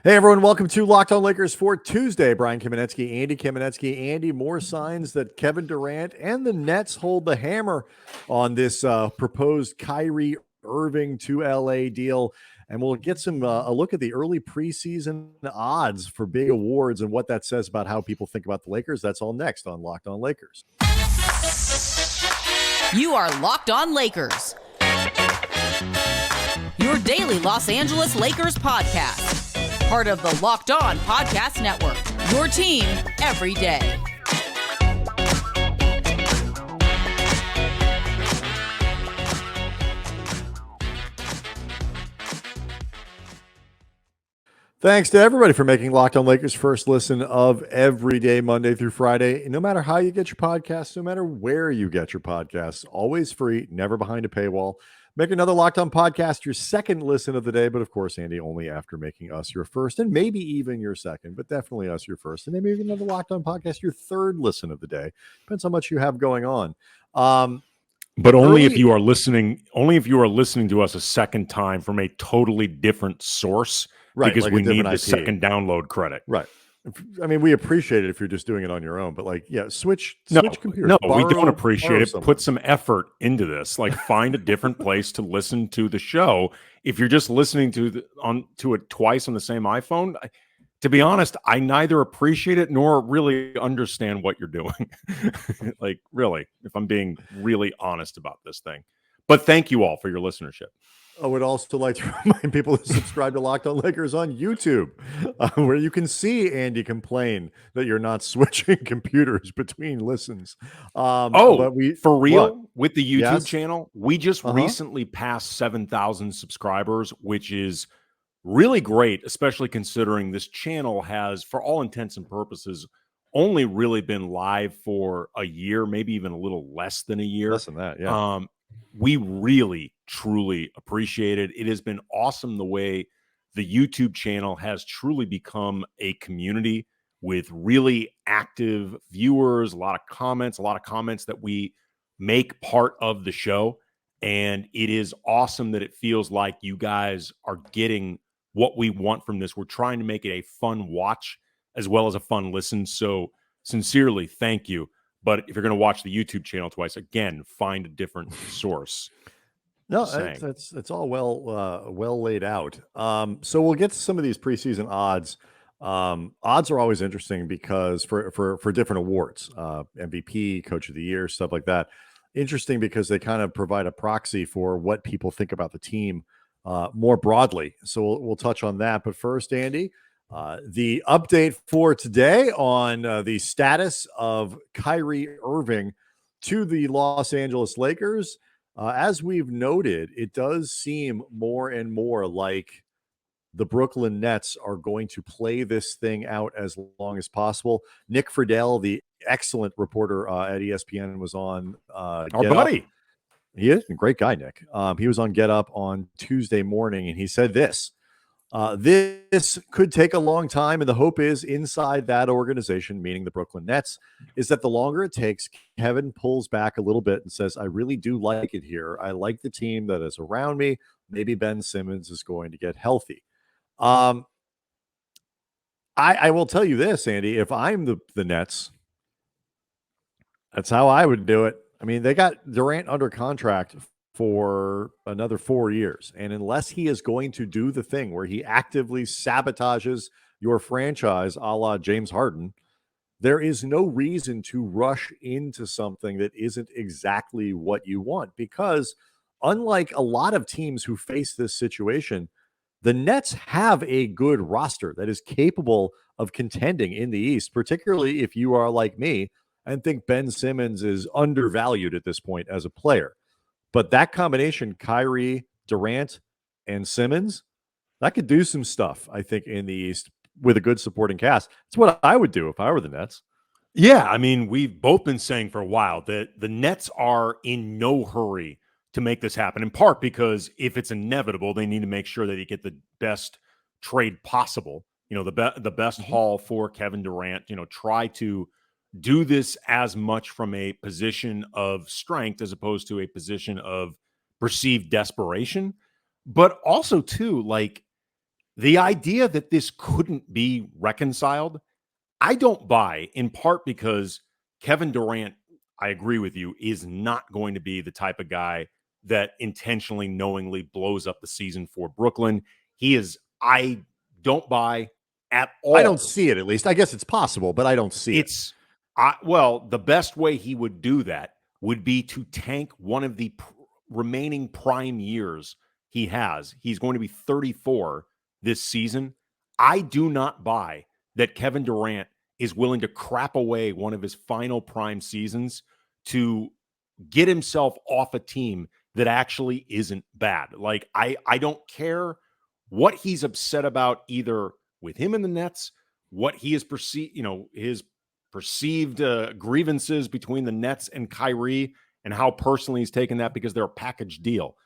Hey, everyone. Welcome to Locked On Lakers for Tuesday. Brian Kamenetsky, Andy Kamenetsky. Andy, more signs that Kevin Durant and the Nets hold the hammer on this proposed Kyrie Irving to LA deal. And we'll get some a look at the early preseason odds for big awards and what that says about how people think about the Lakers. That's all next on Locked On Lakers. You are Locked On Lakers, your daily Los Angeles Lakers podcast. Part of the Locked On Podcast Network, your team every day. Thanks to everybody for making Locked On Lakers first listen of every day, Monday through Friday. No matter how you get your podcasts, no matter where you get your podcasts, always free, never behind a paywall. Make another Locked On podcast your second listen of the day, but of course, Andy, only after making us your first and maybe even your second, but definitely us your first, and maybe another Locked On podcast your third listen of the day. Depends how much you have going on. But only if you are listening. Only if you are listening to us a second time from a totally different source, right? Because like we need the IP. second download credit, right? I mean, we appreciate it if you're just doing it on your own, but switch computers. No, we don't appreciate it. Put some effort into this. Like, find a different place to listen to the show. If you're just listening to it twice on the same iPhone, to be honest, I neither appreciate it nor really understand what you're doing. Like, really, if I'm being really honest about this thing. But thank you all for your listenership. I would also like to remind people to subscribe to Locked On Lakers on YouTube, where you can see Andy complain that you're not switching computers between listens. But for real, with the YouTube channel, we just recently passed 7,000 subscribers, which is really great, especially considering this channel has, for all intents and purposes, only really been live for a year, maybe even a little less than a year. Less than that, yeah. We really, truly appreciate it. It has been awesome the way the YouTube channel has truly become a community with really active viewers, a lot of comments that we make part of the show. And it is awesome that it feels like you guys are getting what we want from this. We're trying to make it a fun watch as well as a fun listen. So sincerely, thank you. But if you're going to watch the YouTube channel twice, again, find a different source. No, it's all well laid out. So we'll get to some of these preseason odds. Odds are always interesting because for different awards, MVP, Coach of the Year, stuff like that. Interesting because they kind of provide a proxy for what people think about the team more broadly. So we'll touch on that. But first, Andy, the update for today on the status of Kyrie Irving to the Los Angeles Lakers. As we've noted, it does seem more and more like the Brooklyn Nets are going to play this thing out as long as possible. Nick Friedel, the excellent reporter at ESPN, was on our buddy. He is a great guy, Nick. He was on Get Up on Tuesday morning, and he said this. This could take a long time, and the hope is inside that organization, meaning the Brooklyn Nets, is that the longer it takes, Kevin pulls back a little bit and says, I really do like it here. I like the team that is around me. Maybe Ben Simmons is going to get healthy. I will tell you this, Andy, if I'm the Nets, that's how I would do it. I mean, they got Durant under contract for another 4 years. And unless he is going to do the thing where he actively sabotages your franchise a la James Harden, there is no reason to rush into something that isn't exactly what you want. Because unlike a lot of teams who face this situation, the Nets have a good roster that is capable of contending in the East, particularly if you are like me and think Ben Simmons is undervalued at this point as a player. But that combination, Kyrie, Durant, and Simmons, that could do some stuff, I think, in the East with a good supporting cast. That's what I would do if I were the Nets. Yeah, I mean, we've both been saying for a while that the Nets are in no hurry to make this happen, in part because if it's inevitable, they need to make sure that they get the best trade possible. You know, the best haul for Kevin Durant, try to do this as much from a position of strength as opposed to a position of perceived desperation. But also, too, like, the idea that this couldn't be reconciled, I don't buy, in part because Kevin Durant, I agree with you, is not going to be the type of guy that intentionally, knowingly blows up the season for Brooklyn. I don't buy at all. I don't see it, at least. I guess it's possible, but I don't see it. Well, the best way he would do that would be to tank one of the remaining prime years he has. He's going to be 34 this season. I do not buy that Kevin Durant is willing to crap away one of his final prime seasons to get himself off a team that actually isn't bad. Like, I don't care what he's upset about, either with him and the Nets, what he is perceived, his perceived grievances between the Nets and Kyrie, and how personally he's taken that because they're a package deal.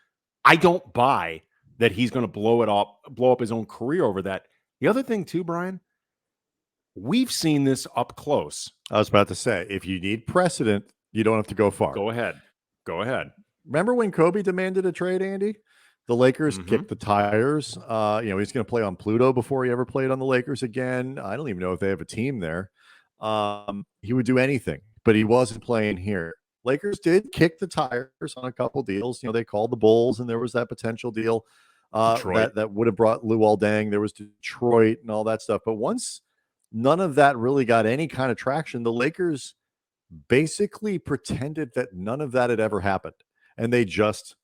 I don't buy that he's going to blow up his own career over that. The other thing too, Brian, we've seen this up close. I was about to say, if you need precedent, you don't have to go far. Go ahead. Remember when Kobe demanded a trade, Andy? The Lakers kicked the tires. He's going to play on Pluto before he ever played on the Lakers again. I don't even know if they have a team there. He would do anything, but he wasn't playing here. Lakers did kick the tires on a couple deals. They called the Bulls, and there was that potential deal that would have brought Luol Deng. There was Detroit and all that stuff. But once none of that really got any kind of traction, the Lakers basically pretended that none of that had ever happened. And they just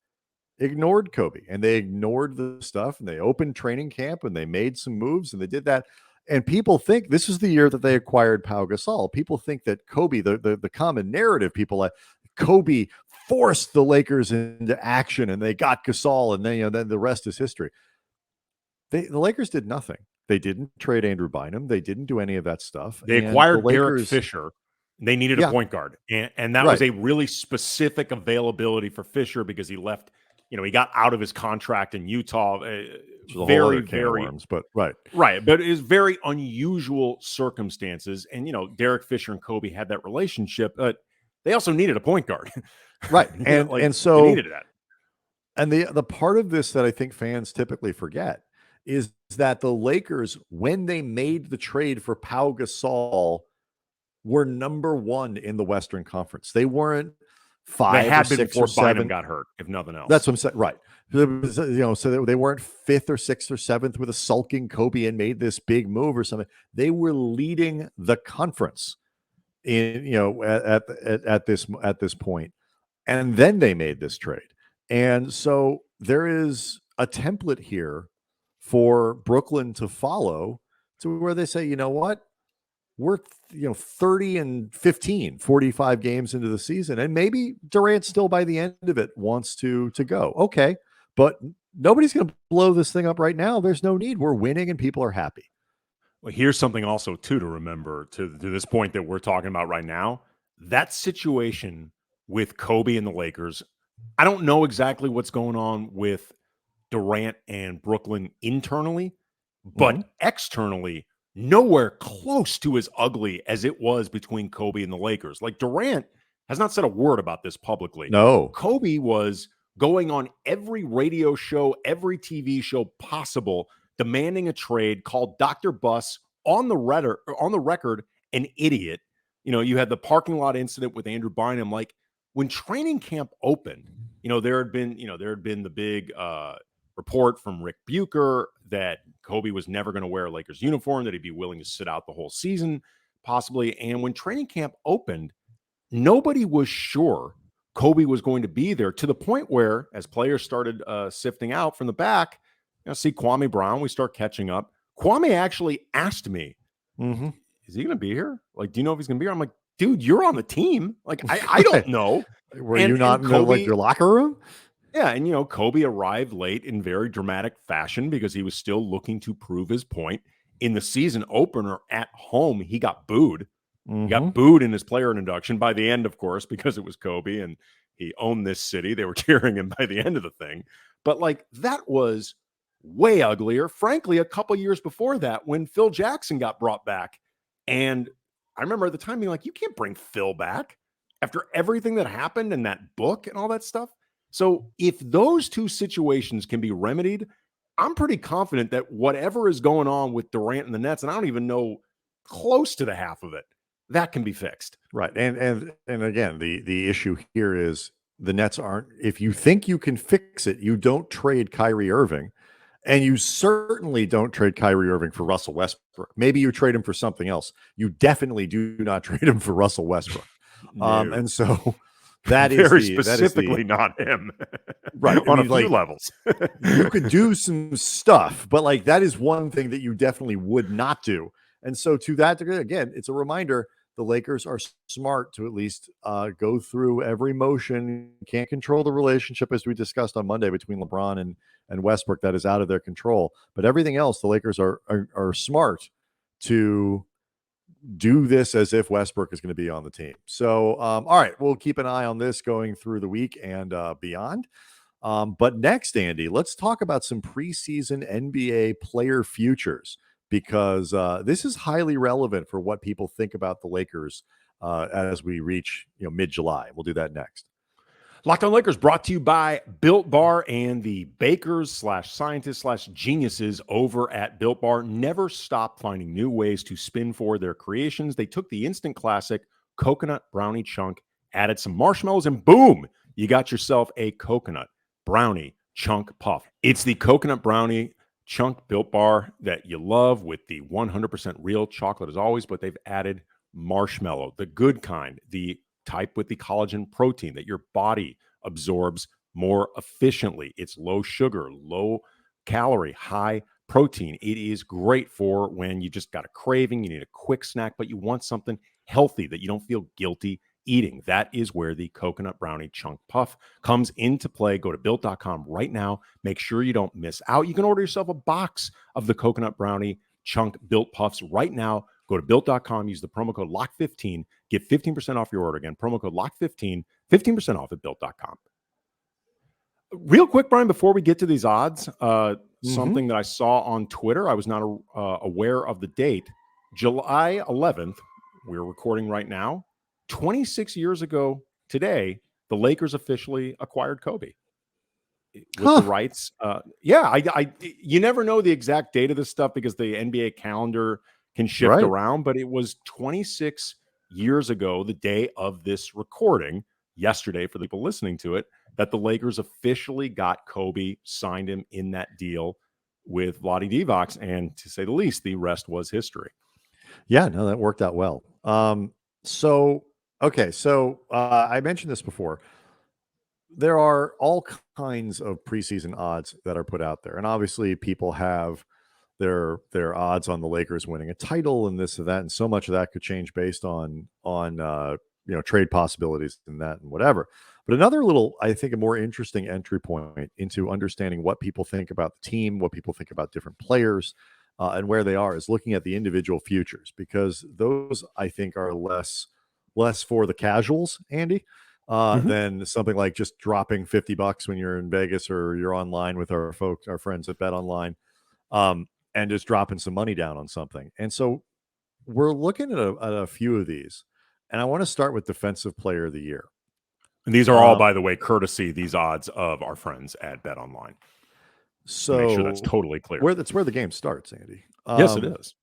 ignored Kobe, and they ignored the stuff, and they opened training camp, and they made some moves, and they did that. And people think this is the year that they acquired Pau Gasol. People think that Kobe, the common narrative, people like Kobe forced the Lakers into action, and they got Gasol, and then the rest is history. The Lakers did nothing. They didn't trade Andrew Bynum. They didn't do any of that stuff. They acquired Derek Fisher. They needed a point guard, and that was a really specific availability for Fisher because he left. He got out of his contract in Utah. Very, worms, but right. But it is very unusual circumstances. And, Derek Fisher and Kobe had that relationship, but they also needed a point guard. Right. And so they needed that. And the part of this that I think fans typically forget is that the Lakers, when they made the trade for Pau Gasol, were number one in the Western Conference. They weren't 5 or 6 or 7. Bynum got hurt, if nothing else. That's what I'm saying. Right. So they weren't 5th or 6th or 7th with a sulking Kobe and made this big move or something. They were leading the conference at this point. And then they made this trade. And so there is a template here for Brooklyn to follow, to where they say, you know what? We're 30-15, 45 games into the season, and maybe Durant still by the end of it wants to go. Okay, but nobody's going to blow this thing up right now. There's no need. We're winning, and people are happy. Well, here's something also too to remember to this point that we're talking about right now. That situation with Kobe and the Lakers, I don't know exactly what's going on with Durant and Brooklyn internally, but externally, nowhere close to as ugly as it was between Kobe and the Lakers. Like, Durant has not said a word about this publicly. No. Kobe was going on every radio show, every TV show possible, demanding a trade, called Dr. Buss on the record an idiot. You had the parking lot incident with Andrew Bynum. Like, when training camp opened, there had been the big report from Rick Bucher that Kobe was never going to wear a Lakers uniform, that he'd be willing to sit out the whole season, possibly. And when training camp opened, nobody was sure Kobe was going to be there, to the point where, as players started sifting out from the back, see Kwame Brown, we start catching up. Kwame actually asked me, is he going to be here? Like, do you know if he's going to be here? I'm like, dude, you're on the team. Like, I don't know. Were you not in your locker room? Yeah, and Kobe arrived late in very dramatic fashion because he was still looking to prove his point. In the season opener at home, he got booed. He got booed in his player induction by the end, of course, because it was Kobe and he owned this city. They were cheering him by the end of the thing. But that was way uglier. Frankly, a couple years before that, when Phil Jackson got brought back. And I remember at the time being like, you can't bring Phil back after everything that happened in that book and all that stuff. So if those two situations can be remedied, I'm pretty confident that whatever is going on with Durant and the Nets, and I don't even know close to the half of it, that can be fixed. Right. And again, the issue here is the Nets aren't, if you think you can fix it, you don't trade Kyrie Irving. And you certainly don't trade Kyrie Irving for Russell Westbrook. Maybe you trade him for something else. You definitely do not trade him for Russell Westbrook. No. And so that very is specifically not him. Right. On a few levels. You could do some stuff, but like that is one thing that you definitely would not do. And so to that degree, again, it's a reminder the Lakers are smart to at least go through every motion. Can't control the relationship, as we discussed on Monday, between LeBron and Westbrook. That is out of their control. But everything else, the Lakers are smart to do this as if Westbrook is going to be on the team. So, all right, we'll keep an eye on this going through the week and beyond. But next, Andy, let's talk about some preseason NBA player futures, because this is highly relevant for what people think about the Lakers as we reach mid-July. We'll do that next. Locked On Lakers brought to you by Built Bar and the bakers/scientists/geniuses over at Built Bar. Never stop finding new ways to spin for their creations. They took the instant classic coconut brownie chunk, added some marshmallows, and boom, you got yourself a coconut brownie chunk puff. It's the coconut brownie chunk Built Bar that you love, with the 100% real chocolate as always, but they've added marshmallow, the good kind, the type with the collagen protein that your body absorbs more efficiently. It's low sugar, low calorie, high protein. It is great for when you just got a craving, you need a quick snack, but you want something healthy that you don't feel guilty eating. That is where the coconut brownie chunk puff comes into play. Go to built.com right now. Make sure you don't miss out. You can order yourself a box of the coconut brownie chunk built puffs right now. Go to built.com, use the promo code LOCK15, get 15% off your order. Again, promo code LOCK15, 15% off at built.com. Real quick, Brian, before we get to these odds, something that I saw on Twitter, I was not aware of the date. July 11th, we're recording right now, 26 years ago today, the Lakers officially acquired Kobe with the rights. You never know the exact date of this stuff because the NBA calendar can shift around, but it was 26 years ago, the day of this recording, yesterday for the people listening to it, that the Lakers officially got Kobe, signed him in that deal with Vlade Divac, and to say the least, the rest was history. Yeah, no, that worked out well. So I mentioned this before. There are all kinds of preseason odds that are put out there, and obviously people have their odds on the Lakers winning a title and this and that, and so much of that could change based on trade possibilities and that and whatever. But another little, I think, a more interesting entry point into understanding what people think about the team, what people think about different players, and where they are, is looking at the individual futures, because those, I think, are less for the casuals, Andy, than something like just dropping $50 when you're in Vegas or you're online with our friends at Bet Online, and just dropping some money down on something. And so we're looking at a few of these, and I want to start with Defensive Player of the Year. And these are all, by the way, courtesy, these odds, of our friends at Bet Online. So make sure that's totally clear. That's where the game starts, Andy. Yes, it is.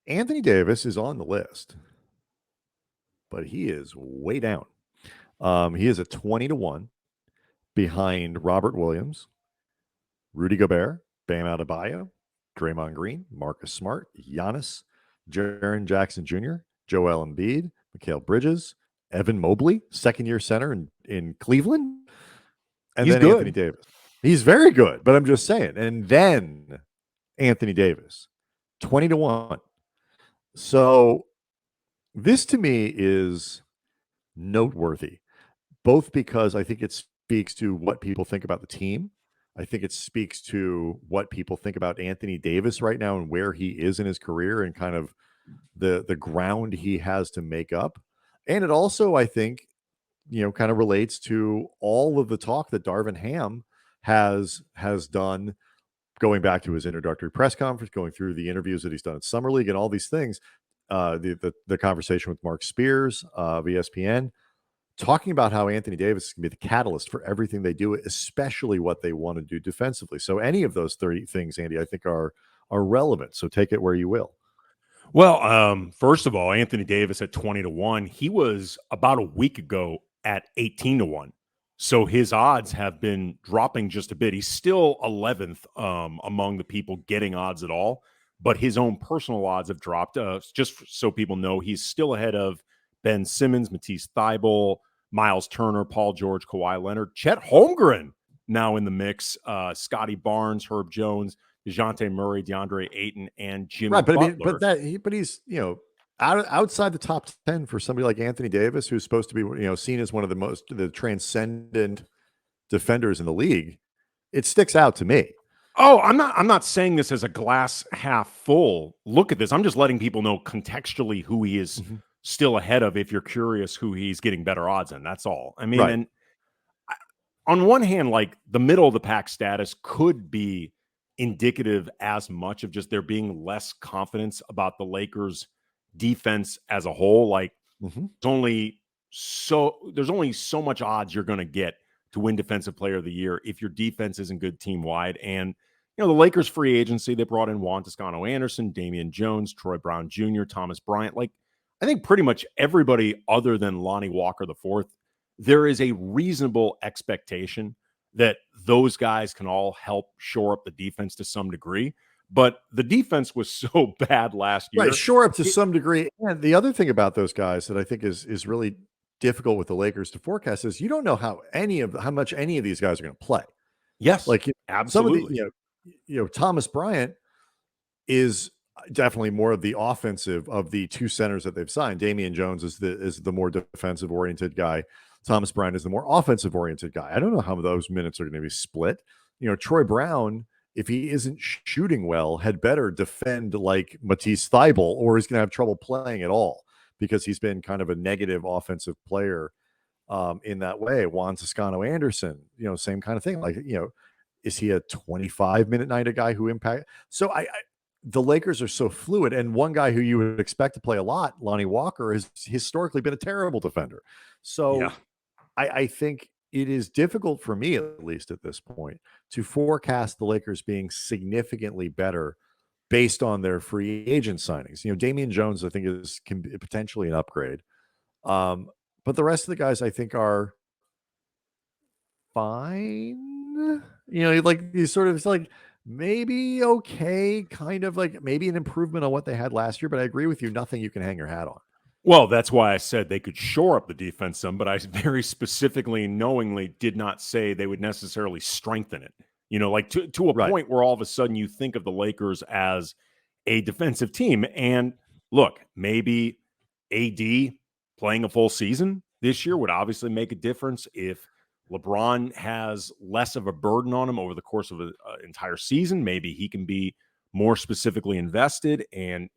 Anthony Davis is on the list, but he is way down. He is at 20-1 behind Robert Williams, Rudy Gobert, Bam Adebayo, Draymond Green, Marcus Smart, Giannis, Jaren Jackson Jr., Joel Embiid, Mikal Bridges, Evan Mobley, second-year center in Cleveland, and He's then good. Anthony Davis. He's very good, but I'm just saying. And then Anthony Davis, 20-1. So this to me is noteworthy, both because I think it speaks to what people think about the team. I think it speaks to what people think about Anthony Davis right now and where he is in his career and kind of the ground he has to make up. And it also, I think, kind of relates to all of the talk that Darvin Ham has done, going back to his introductory press conference, going through the interviews that he's done at Summer League and all these things, the conversation with Mark Spears of ESPN, talking about how Anthony Davis is going to be the catalyst for everything they do, especially what they want to do defensively. So any of those 30 things, Andy, I think are relevant. So take it where you will. Well, first of all, Anthony Davis at 20-1, he was about a week ago at 18-1. So his odds have been dropping just a bit. He's still 11th among the people getting odds at all, but his own personal odds have dropped. Just so people know, he's still ahead of Ben Simmons, Matisse Thybulle, Miles Turner, Paul George, Kawhi Leonard, Chet Holmgren now in the mix, Scotty Barnes, Herb Jones, DeJounte Murray, DeAndre Ayton, and Jimmy Right, but Butler. I mean, but he's outside the top 10 for somebody like Anthony Davis, who's supposed to be seen as one of the transcendent defenders in the league. It sticks out to me. Oh, I'm not saying this as a glass half full look at this. I'm just letting people know contextually who he is still ahead of. If you're curious who he's getting better odds in, that's all. I mean, right. And on one hand, like the middle of the pack status could be indicative as much of just there being less confidence about the Lakers defense as a whole. Like there's only so much odds you're going to get to win defensive player of the year if your defense isn't good team wide. And the Lakers free agency, they brought in Juan Toscano Anderson, Damian Jones, Troy Brown Jr., Thomas Bryant. Like I think pretty much everybody other than Lonnie Walker IV, there is a reasonable expectation that those guys can all help shore up the defense to some degree. But the defense was so bad last year. Right, shore up to some degree. And the other thing about those guys that I think is really difficult with the Lakers to forecast is you don't know how much any of these guys are going to play. Yes, like absolutely. Some of the, Thomas Bryant is definitely more of the offensive of the two centers that they've signed. Damian Jones is the more defensive oriented guy. Thomas Bryant is the more offensive oriented guy. I don't know how those minutes are going to be split. Troy Brown, if he isn't shooting well, had better defend like Matisse Thybulle, or he's going to have trouble playing at all because he's been kind of a negative offensive player in that way. Juan Toscano Anderson, same kind of thing. Like, is he a 25-minute night a guy who impact? So the Lakers are so fluid, and one guy who you would expect to play a lot, Lonnie Walker, has historically been a terrible defender. So yeah. I think it is difficult for me, at least at this point, to forecast the Lakers being significantly better based on their free agent signings. Damian Jones, I think, can be potentially an upgrade. But the rest of the guys, I think, are fine. Like these sort of, it's like maybe okay, kind of like maybe an improvement on what they had last year. But I agree with you, nothing you can hang your hat on. Well, that's why I said they could shore up the defense some, but I very specifically, knowingly did not say they would necessarily strengthen it. Like to a point where all of a sudden you think of the Lakers as a defensive team. And look, maybe AD playing a full season this year would obviously make a difference. If LeBron has less of a burden on him over the course of an entire season, maybe he can be more specifically invested. And,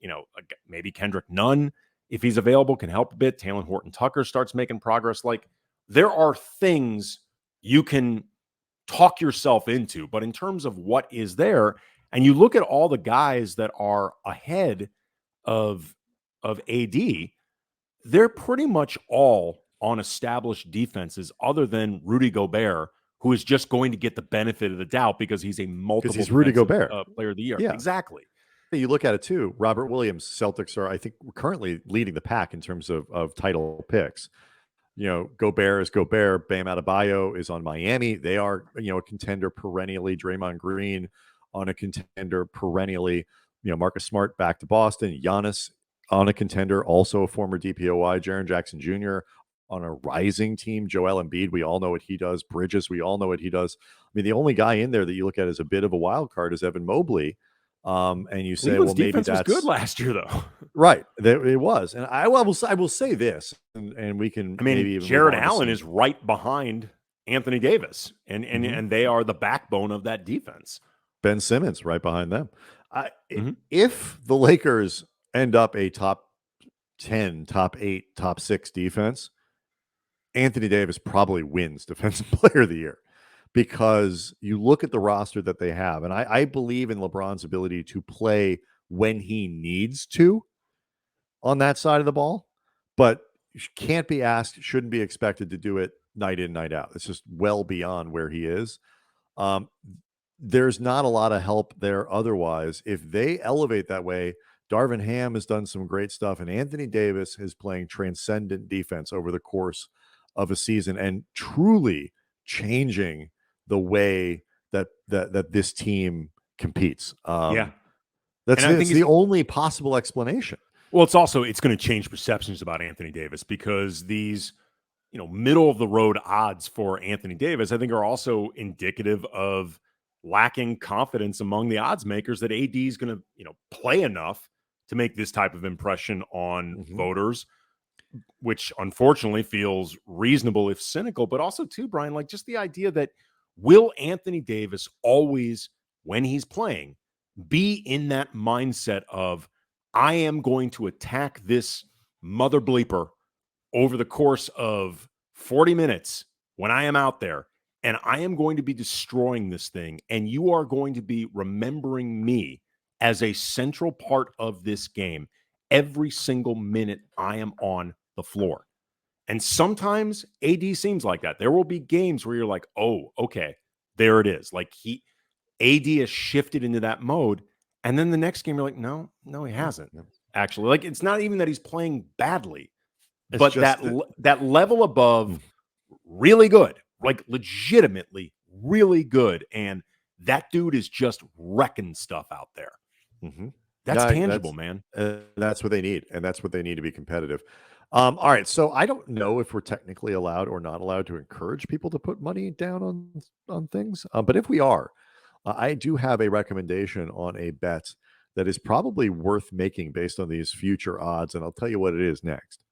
maybe Kendrick Nunn, if he's available, can help a bit. Talen Horton-Tucker starts making progress. Like, there are things you can talk yourself into, but in terms of what is there, and you look at all the guys that are ahead of AD, they're pretty much all on established defenses other than Rudy Gobert, who is just going to get the benefit of the doubt because he's a multiple Rudy Gobert player of the year. Yeah. Exactly. You look at it too. Robert Williams, Celtics are, I think, currently leading the pack in terms of title picks. Gobert is Gobert. Bam Adebayo is on Miami. They are, a contender perennially. Draymond Green on a contender perennially. Marcus Smart back to Boston. Giannis on a contender, also a former DPOY. Jaren Jackson Jr. on a rising team. Joel Embiid, we all know what he does. Bridges, we all know what he does. I mean, the only guy in there that you look at as a bit of a wild card is Evan Mobley. And you say, Cleveland's well, maybe defense that's was good last year, though. Right. It was. And I will say this, and we can, maybe even Jared Allen is right behind Anthony Davis, and they are the backbone of that defense. Ben Simmons right behind them. If the Lakers end up a top 10, top 8, top 6 defense, Anthony Davis probably wins Defensive Player of the Year. Because you look at the roster that they have, and I believe in LeBron's ability to play when he needs to on that side of the ball. But can't be asked, shouldn't be expected to do it night in, night out. It's just well beyond where he is. Um, there's not a lot of help there otherwise. If they elevate that way, Darvin Ham has done some great stuff, and Anthony Davis is playing transcendent defense over the course of a season and truly changing the way that this team competes. Yeah. That's And I think the only possible explanation. Well, it's going to change perceptions about Anthony Davis, because these, middle of the road odds for Anthony Davis, I think, are also indicative of lacking confidence among the odds makers that AD is going to, play enough to make this type of impression on voters, which unfortunately feels reasonable if cynical, but also too, Brian, like just the idea that will Anthony Davis always, when he's playing, be in that mindset of, I am going to attack this mother bleeper over the course of 40 minutes when I am out there, and I am going to be destroying this thing, and you are going to be remembering me as a central part of this game every single minute I am on the floor. And sometimes AD seems like that. There will be games where you're like, oh, okay, there it is. Like AD has shifted into that mode. And then the next game, you're like, no, he hasn't. Actually, like, it's not even that he's playing badly, but that level above, really good, like legitimately really good. And that dude is just wrecking stuff out there. That's tangible, man. That's what they need. And that's what they need to be competitive. All right. So I don't know if we're technically allowed or not allowed to encourage people to put money down on things. But if we are, I do have a recommendation on a bet that is probably worth making based on these future odds, and I'll tell you what it is next.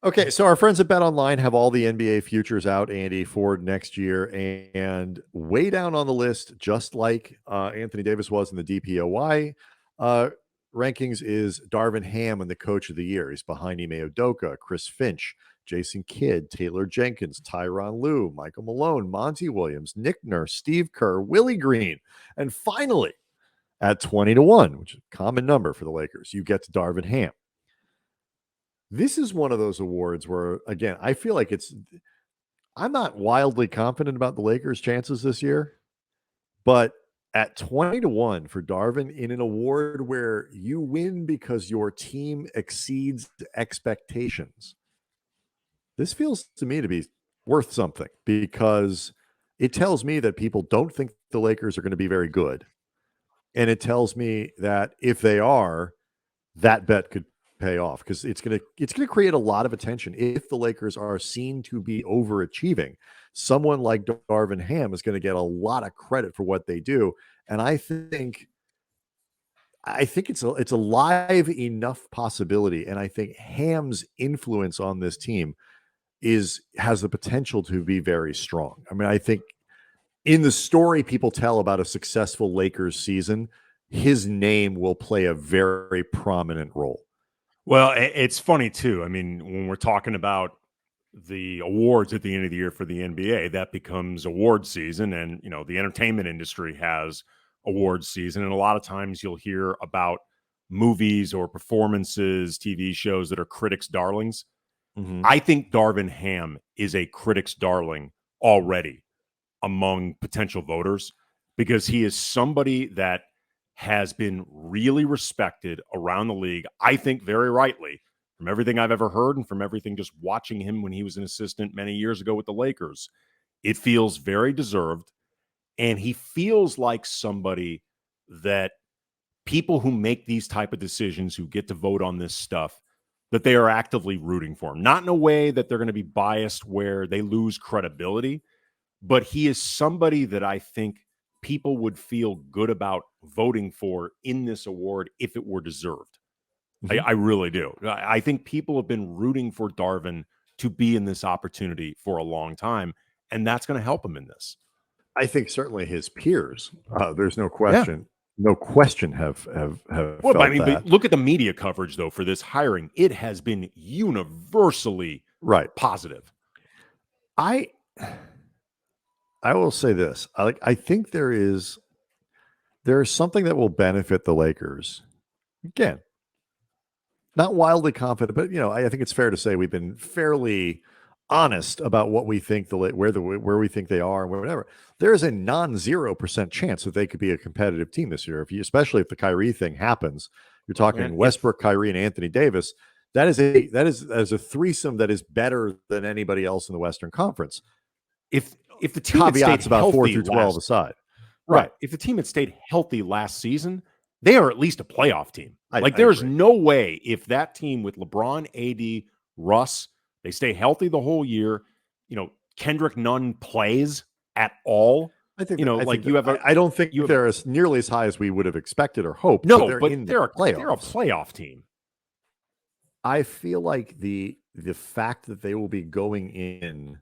Okay, so our friends at BetOnline have all the NBA futures out, Andy, for next year, and way down on the list, just like Anthony Davis was in the DPOY rankings, is Darvin Ham and the Coach of the Year. He's behind Ime Udoka, Chris Finch, Jason Kidd, Taylor Jenkins, Tyronn Lue, Michael Malone, Monty Williams, Nick Nurse, Steve Kerr, Willie Green. And finally, at 20-1, which is a common number for the Lakers, you get to Darvin Ham. This is one of those awards where, again, I feel like I'm not wildly confident about the Lakers' chances this year, but at 20-1 for Darvin in an award where you win because your team exceeds expectations, this feels to me to be worth something, because it tells me that people don't think the Lakers are going to be very good. And it tells me that if they are, that bet could pay off, because it's going to create a lot of attention. If the Lakers are seen to be overachieving, someone like Darvin Ham is going to get a lot of credit for what they do. And I think it's a live enough possibility. And I think Ham's influence on this team has the potential to be very strong. I mean, I think in the story people tell about a successful Lakers season, his name will play a very prominent role. Well, it's funny too. I mean, when we're talking about the awards at the end of the year for the NBA, that becomes award season, and the entertainment industry has awards season, and a lot of times you'll hear about movies or performances, TV shows that are critics' darlings. I think Darvin Ham is a critic's darling already among potential voters, because he is somebody that has been really respected around the league, I think very rightly, from everything I've ever heard and from everything just watching him when he was an assistant many years ago with the Lakers. It feels very deserved, and he feels like somebody that people who make these type of decisions, who get to vote on this stuff, that they are actively rooting for him. Not in a way that they're going to be biased where they lose credibility, but he is somebody that I think people would feel good about voting for in this award if it were deserved. I really do. I think people have been rooting for Darvin to be in this opportunity for a long time, and that's going to help him in this. I think certainly his peers, there's no question. No question have well, felt I mean, that. But look at the media coverage, though, for this hiring. It has been universally positive. I will say this. I think there is something that will benefit the Lakers. Again, not wildly confident, but I think it's fair to say we've been fairly honest about what we think where we think they are and whatever. There is a non-0% chance that they could be a competitive team this year. Especially if the Kyrie thing happens, you're talking And Westbrook, Kyrie, and Anthony Davis. That is a threesome that is better than anybody else in the Western Conference. if the team had Caveats stayed about 4 healthy through 12 last, aside. right, if the team had stayed healthy last season, they are at least a playoff team. I There's agree. no way if that team with LeBron, AD, Russ, they stay healthy the whole year. Kendrick Nunn plays at all. I think I don't think they're as nearly as high as we would have expected or hoped. No, but but they're they're a playoff team. I feel like the fact that they will be going in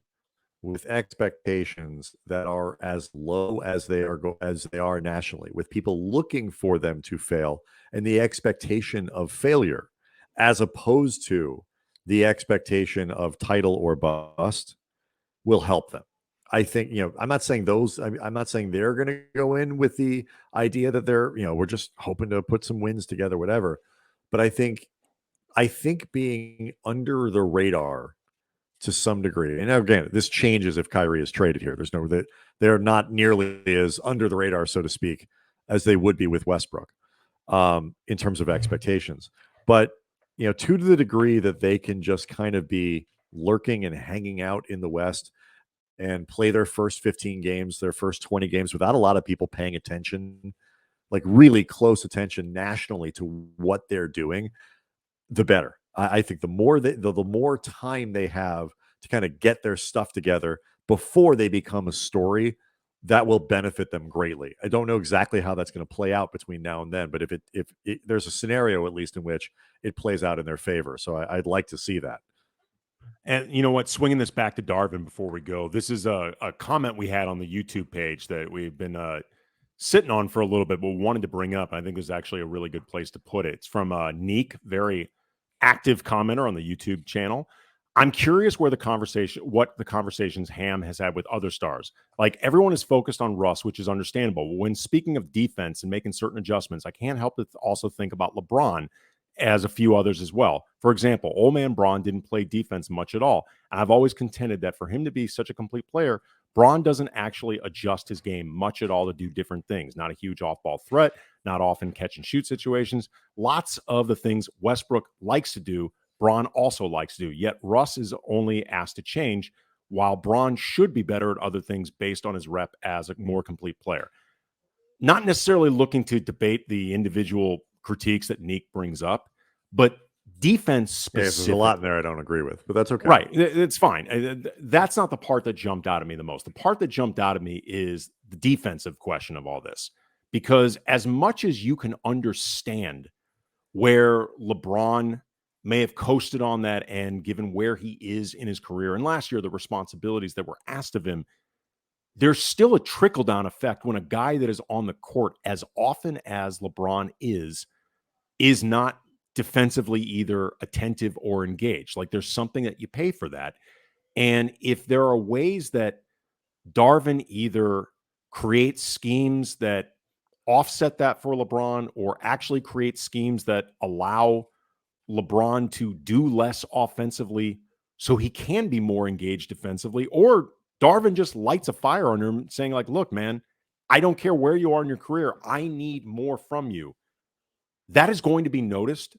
with expectations that are as low as they are nationally, with people looking for them to fail and the expectation of failure, as opposed to the expectation of title or bust, will help them. I think, I'm not saying I'm not saying they're going to go in with the idea that we're just hoping to put some wins together, whatever. But I think being under the radar to some degree, and again, this changes if Kyrie is traded here. That they're not nearly as under the radar, so to speak, as they would be with Westbrook, in terms of expectations. But to the degree that they can just kind of be lurking and hanging out in the West and play their first 15 games, their first 20 games without a lot of people paying attention, like really close attention nationally to what they're doing, the better. I think the more time they have to kind of get their stuff together before they become a story, that will benefit them greatly. I don't know exactly how that's going to play out between now and then, but if there's a scenario at least in which it plays out in their favor, so I'd like to see that. And you know what? Swinging this back to Darvin before we go, this is a comment we had on the YouTube page that we've been sitting on for a little bit, but wanted to bring up. I think is actually a really good place to put it. It's from Neek, very active commenter on the YouTube channel. I'm curious what the conversations Ham has had with other stars. Like, everyone is focused on Russ, which is understandable. When speaking of defense and making certain adjustments, I can't help but also think about LeBron as a few others as well. For example, old man Bron didn't play defense much at all. I've always contended that for him to be such a complete player, Bron doesn't actually adjust his game much at all to do different things. Not a huge off-ball threat, not often catch-and-shoot situations. Lots of the things Westbrook likes to do, Bron also likes to do. Yet Russ is only asked to change, while Bron should be better at other things based on his rep as a more complete player. Not necessarily looking to debate the individual critiques that Neek brings up, but defense specifically. There's a lot in there I don't agree with, but that's okay. Right. It's fine. That's not the part that jumped out at me the most. The part that jumped out at me is the defensive question of all this. Because as much as you can understand where LeBron may have coasted on that end, given where he is in his career, and last year the responsibilities that were asked of him, there's still a trickle-down effect when a guy that is on the court as often as LeBron is not defensively either attentive or engaged. Like, there's something that you pay for that. And if there are ways that Darvin either creates schemes that offset that for LeBron, or actually create schemes that allow LeBron to do less offensively so he can be more engaged defensively, or Darvin just lights a fire under him saying, like, look, man, I don't care where you are in your career. I need more from you. That is going to be noticed.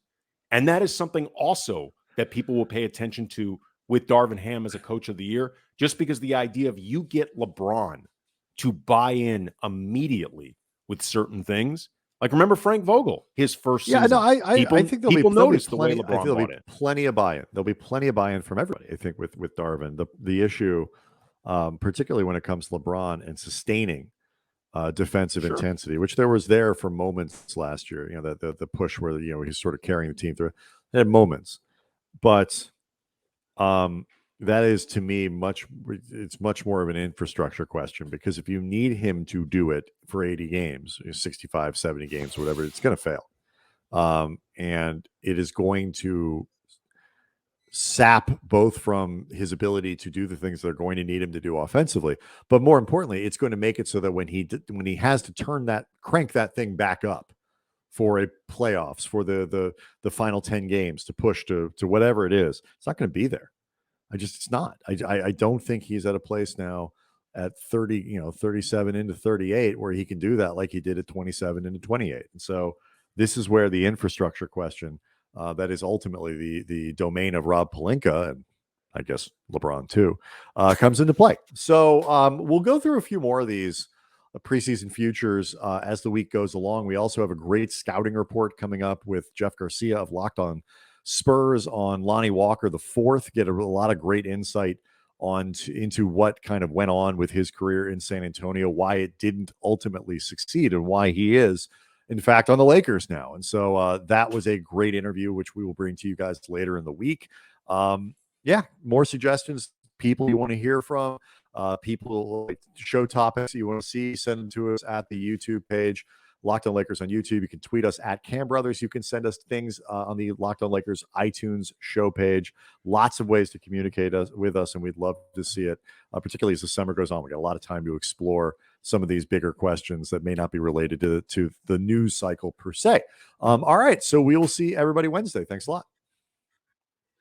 And that is something also that people will pay attention to with Darvin Ham as a coach of the year, just because the idea of you get LeBron to buy in immediately with certain things. Like, remember Frank Vogel, his first season. Yeah, no, I think people noticed the way LeBron there'll bought be in. plenty of buy-in. There'll be plenty of buy-in from everybody, I think, with Darvin. The issue, particularly when it comes to LeBron and sustaining defensive intensity, which there was there for moments last year. The push where he's sort of carrying the team through. They had moments, but that is, to me, it's much more of an infrastructure question, because if you need him to do it for 80 games, 65, 70 games, whatever, it's going to fail. And it is going to sap both from his ability to do the things that are going to need him to do offensively, but more importantly, it's going to make it so that when he has to crank that thing back up, for a playoffs, for the final 10 games to push to whatever it is. It's not going to be there. It's not. I don't think he's at a place now at 30, 37 into 38 where he can do that like he did at 27 into 28. And so this is where the infrastructure question that is ultimately the domain of Rob Pelinka and I guess LeBron too, comes into play. So we'll go through a few more of these preseason futures as the week goes along. We also have a great scouting report coming up with Jeff Garcia of Locked On Spurs on Lonnie Walker the fourth. Get a lot of great insight into what kind of went on with his career in San Antonio, why it didn't ultimately succeed, and why he is, in fact, on the Lakers now. And so that was a great interview, which we will bring to you guys later in the week. Yeah, more suggestions, people you want to hear from, people like show topics you want to see, send them to us at the YouTube page, Locked On Lakers on YouTube. You can tweet us at Cam Brothers. You can send us things on the Locked On Lakers iTunes show page. Lots of ways to communicate with us, and we'd love to see it, particularly as the summer goes on. We got a lot of time to explore some of these bigger questions that may not be related to the news cycle per se. All right, so we will see everybody Wednesday. Thanks a lot.